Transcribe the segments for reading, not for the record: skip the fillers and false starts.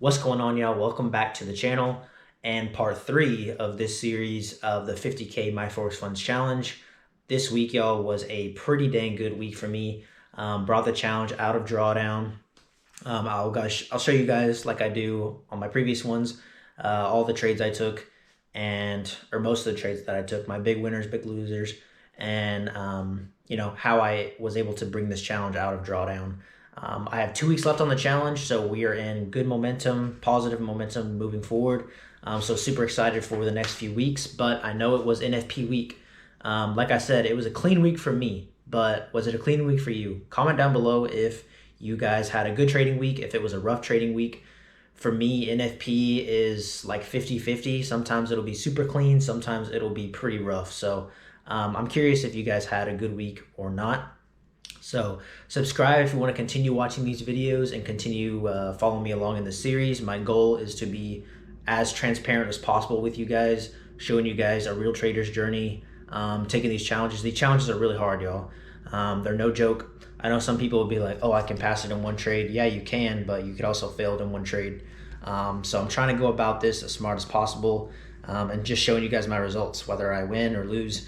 What's going on, y'all? Welcome back to the channel and part 3 of this series of the 50K My Forex Funds Challenge. This week, y'all, was a pretty dang good week for me. Brought the challenge out of drawdown. I'll show you guys, like I do on my previous ones, all the trades I took, or most of the trades that I took, my big winners, big losers, and how I was able to bring this challenge out of drawdown. I have 2 weeks left on the challenge, so we are in good momentum, positive momentum moving forward. So super excited for the next few weeks, but I know it was NFP week. Like I said, it was a clean week for me, but was it a clean week for you? Comment down below if you guys had a good trading week, if it was a rough trading week. For me, NFP is like 50-50. Sometimes it'll be super clean, sometimes it'll be pretty rough. So I'm curious if you guys had a good week or not. So subscribe if you want to continue watching these videos and continue following me along in this series. My goal is to be as transparent as possible with you guys, showing you guys a real trader's journey, taking these challenges. These challenges are really hard, y'all. They're no joke. I know some people will be like, oh, I can pass it in one trade. Yeah, you can, but you could also fail it in one trade. So I'm trying to go about this as smart as possible and just showing you guys my results, whether I win or lose,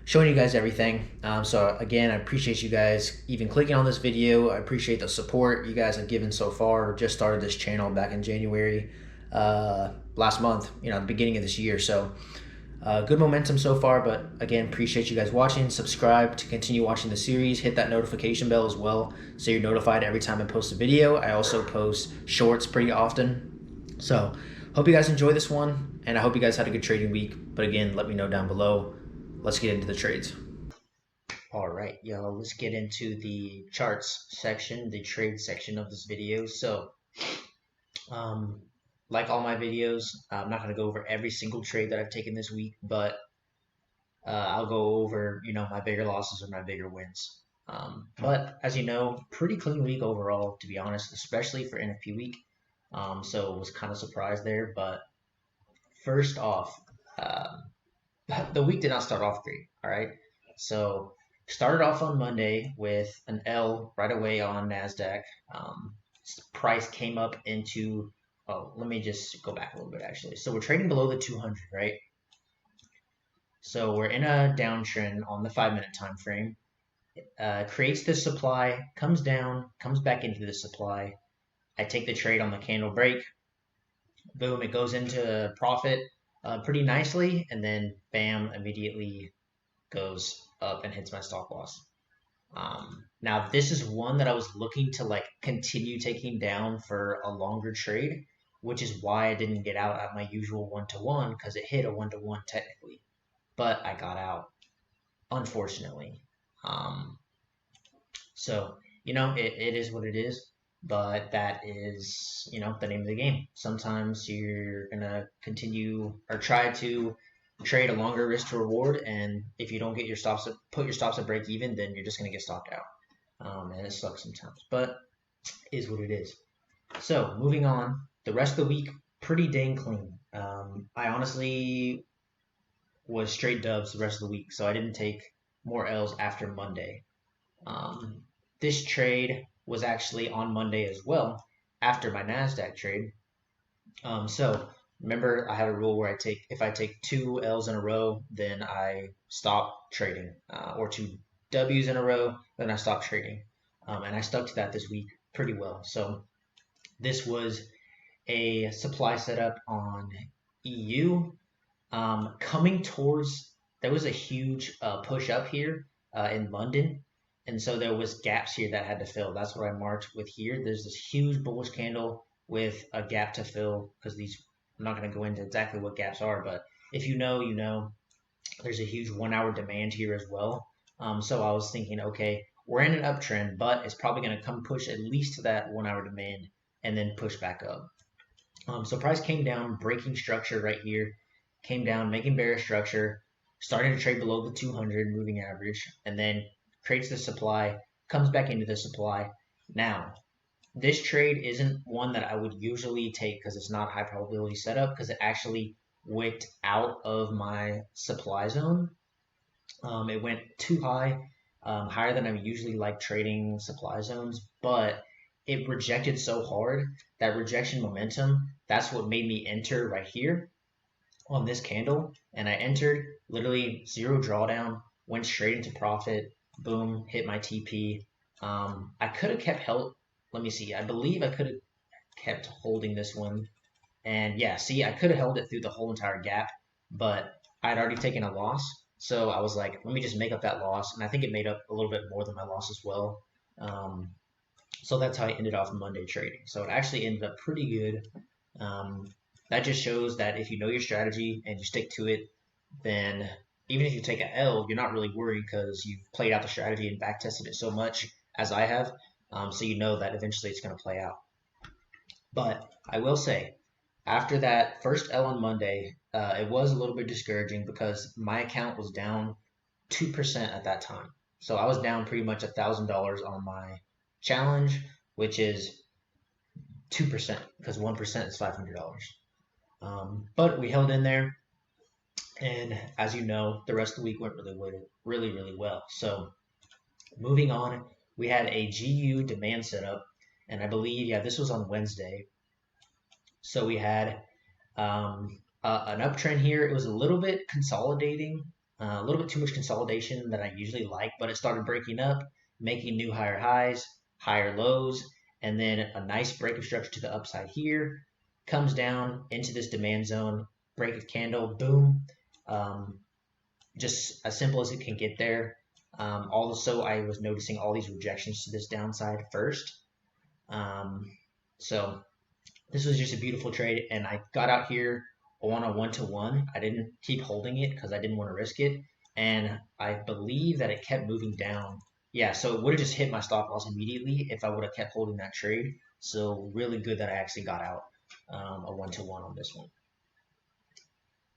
showing you guys everything. So again, I appreciate you guys even clicking on this video. I appreciate the support you guys have given so far. Just started this channel back in January last month, the beginning of this year. So good momentum so far, but again, appreciate you guys watching. Subscribe to continue watching the series. Hit that notification bell as well so you're notified every time I post a video. I also post shorts pretty often. So hope you guys enjoy this one, and I hope you guys had a good trading week. But again, let me know down below. Let's get into the trades. All right, y'all, let's get into the charts section, the trade section of this video. So, like all my videos, I'm not going to go over every single trade that I've taken this week, but I'll go over, my bigger losses or my bigger wins. But as you know, pretty clean week overall, to be honest, especially for NFP week. So I was kind of surprised there. But first off, the week did not start off great. All right. So started off on Monday with an L right away on NASDAQ. Price came up into, let me just go back a little bit actually. So we're trading below the 200, right? So we're in a downtrend on the 5-minute time frame. Creates this supply, comes down, comes back into the supply. I take the trade on the candle break. Boom, it goes into profit pretty nicely, and then bam, immediately goes up and hits my stop loss. Now this is one that I was looking to continue taking down for a longer trade, which is why I didn't get out at my usual 1-to-1, because it hit a 1-to-1 technically, but I got out, unfortunately. So it is what it is. But that is, the name of the game. Sometimes you're going to continue or try to trade a longer risk to reward, and if you don't get put your stops at break even, then you're just going to get stopped out. And it sucks sometimes, but it is what it is. So moving on, the rest of the week, pretty dang clean. I honestly was straight dubs the rest of the week, so I didn't take more L's after Monday. This trade was actually on Monday as well, after my NASDAQ trade. So remember, I have a rule where if I take 2 L's in a row, then I stop trading, or 2 W's in a row, then I stop trading. And I stuck to that this week pretty well. So this was a supply setup on EU, coming towards, there was a huge push up here in London. And so there was gaps here that had to fill. That's what I marked with here. There's this huge bullish candle with a gap to fill, because I'm not going to go into exactly what gaps are, but if you know, you know. There's a huge 1-hour demand here as well. So I was thinking, okay, we're in an uptrend, but it's probably going to come push at least to that 1-hour demand and then push back up. So price came down, breaking structure right here, came down, making bearish structure, starting to trade below the 200 moving average, and then creates the supply, comes back into the supply. Now, this trade isn't one that I would usually take because it's not high probability setup, because it actually wicked out of my supply zone. It went too high, higher than I usually like trading supply zones, but it rejected so hard. That rejection momentum, that's what made me enter right here on this candle. And I entered literally zero drawdown, went straight into profit, boom, hit my TP. I could have kept held. Let me see. I believe I could have kept holding this one. And yeah, see, I could have held it through the whole entire gap, but I'd already taken a loss. So I was like, let me just make up that loss. And I think it made up a little bit more than my loss as well. So that's how I ended off Monday trading. So it actually ended up pretty good. That just shows that if you know your strategy and you stick to it, then even if you take an L, you're not really worried because you've played out the strategy and back tested it so much as I have. So you know that eventually it's going to play out. But I will say, after that first L on Monday, it was a little bit discouraging because my account was down 2% at that time. So I was down pretty much $1,000 on my challenge, which is 2% because 1% is $500. But we held in there, and as you know, the rest of the week went really well. So moving on, we had a GU demand setup, and I believe, yeah, this was on Wednesday. So we had an uptrend here. It was a little bit consolidating, a little bit too much consolidation that I usually like, but it started breaking up, making new higher highs, higher lows, and then a nice break of structure to the upside here, comes down into this demand zone, break of candle, boom. Just as simple as it can get there. Also, I was noticing all these rejections to this downside first. So this was just a beautiful trade, and I got out here on a 1-to-1. I didn't keep holding it because I didn't want to risk it, and I believe that it kept moving down. Yeah, so it would have just hit my stop loss immediately if I would have kept holding that trade. So really good that I actually got out a 1-to-1 on this one.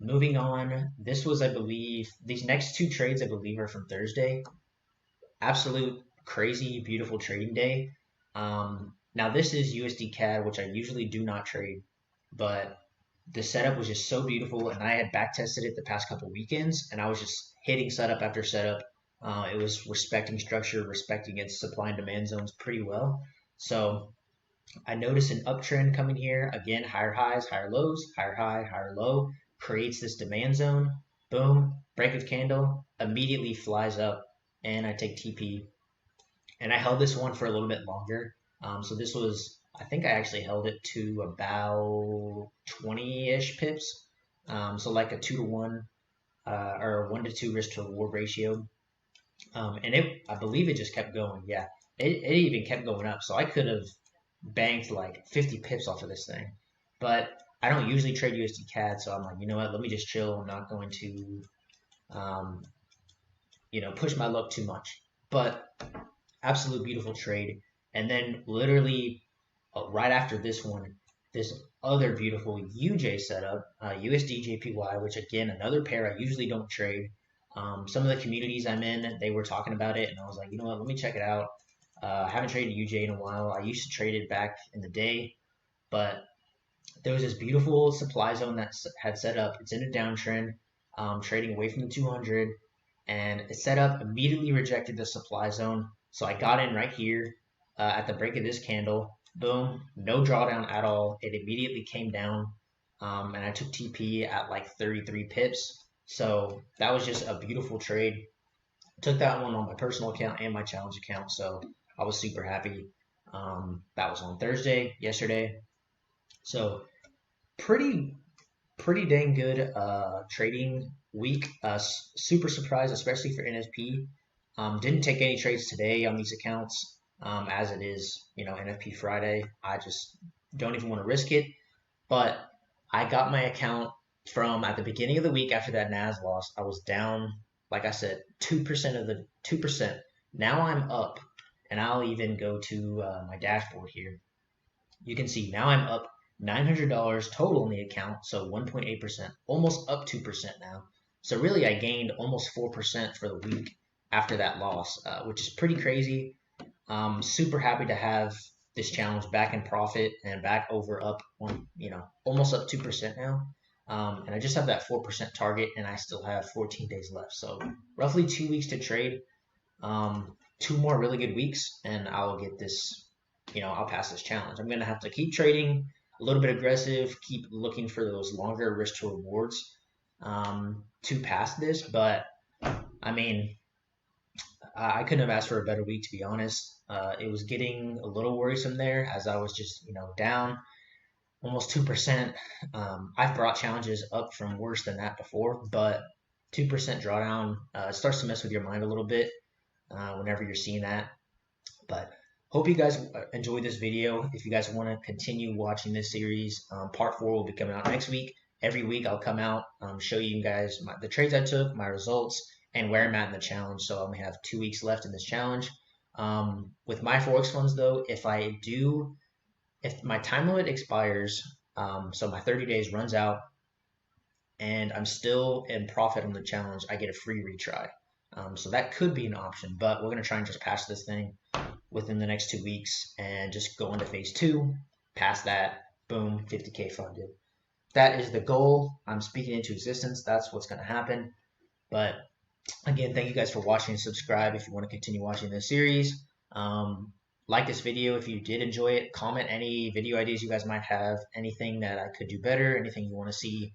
Moving on, this was, I believe, these next two trades, I believe, are from Thursday. Absolute crazy, beautiful trading day. Now this is USD CAD, which I usually do not trade, but the setup was just so beautiful, and I had back tested it the past couple weekends, and I was just hitting setup after setup. It was respecting structure, respecting its supply and demand zones pretty well. So I noticed an uptrend coming here. Again, higher highs, higher lows, higher high, higher low, creates this demand zone. Boom, break of candle, immediately flies up, and I take TP. And I held this one for a little bit longer. So this was, I think I actually held it to about 20-ish pips. So like a 2-to-1 or a 1-to-2 risk to reward ratio. And I believe it just kept going. Yeah, it even kept going up. So I could have banked like 50 pips off of this thing. But I don't usually trade USD CAD, so I'm like, you know what, let me just chill. I'm not going to, push my luck too much. But absolute beautiful trade. And then literally right after this one, this other beautiful UJ setup, USD JPY, which again, another pair I usually don't trade. Some of the communities I'm in, they were talking about it, and I was like, you know what, let me check it out. I haven't traded UJ in a while. I used to trade it back in the day, but there was this beautiful supply zone that had set up. It's in a downtrend, trading away from the 200, and it set up, immediately rejected the supply zone. So I got in right here at the break of this candle. Boom, no drawdown at all. It immediately came down, and I took TP at like 33 pips. So that was just a beautiful trade. Took that one on my personal account and my challenge account, so I was super happy. That was on Thursday, yesterday. So pretty dang good trading week. Super surprised, especially for NFP. Didn't take any trades today on these accounts, as it is, NFP Friday. I just don't even want to risk it. But I got my account from at the beginning of the week after that NAS loss. I was down, like I said, 2% of the 2%. Now I'm up, and I'll even go to my dashboard here. You can see now I'm up $900 total in the account, so 1.8%, almost up 2% now. So really, I gained almost 4% for the week after that loss, which is pretty crazy. Super happy to have this challenge back in profit and back over up on, almost up 2% now. And I just have that 4% target, and I still have 14 days left. So roughly 2 weeks to trade. 2 more really good weeks, and I'll get this I'll pass this challenge. I'm going to have to keep trading a little bit aggressive, keep looking for those longer risk to rewards to pass this. But I mean, I couldn't have asked for a better week, to be honest. It was getting a little worrisome there as I was just, down almost 2%. I've brought challenges up from worse than that before, but 2% drawdown starts to mess with your mind a little bit whenever you're seeing that. But hope you guys enjoyed this video. If you guys want to continue watching this series, part 4 will be coming out next week. Every week I'll come out, show you guys the trades I took, my results, and where I'm at in the challenge. So I only have 2 weeks left in this challenge. With my Forex funds though, if my time limit expires, so my 30 days runs out, and I'm still in profit on the challenge, I get a free retry. So that could be an option, but we're going to try and just pass this thing within the next 2 weeks and just go into phase 2, pass that, boom, 50K funded. That is the goal. I'm speaking into existence. That's what's going to happen. But again, thank you guys for watching. Subscribe if you want to continue watching this series. Like this video if you did enjoy it. Comment any video ideas you guys might have, anything that I could do better, anything you want to see,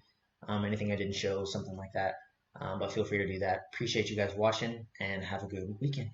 anything I didn't show, something like that. But feel free to do that. Appreciate you guys watching, and have a good weekend.